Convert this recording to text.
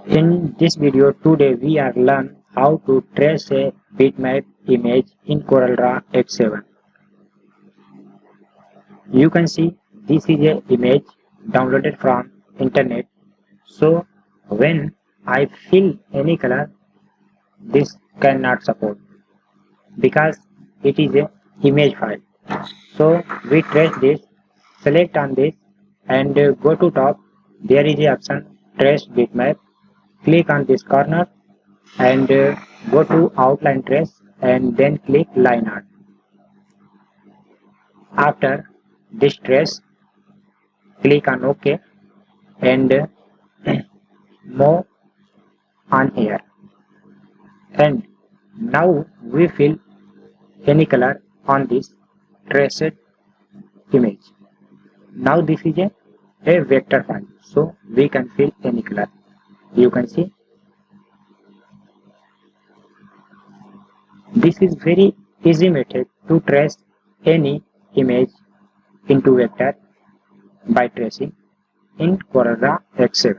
In this video today we are learn how to trace a bitmap image in Corel X7. You can see this is a image downloaded from internet. So when I fill any color, this cannot support because it is a image file. So we trace this, select on this and go to top. There is a option trace bitmap. Click on this corner and go to outline trace and then click line art. After this trace, click on OK and move on here. And now we fill any color on this traced image. Now this is a vector file, so we can fill any color. You can see this is very easy method to trace any image into vector by tracing in Corel X7.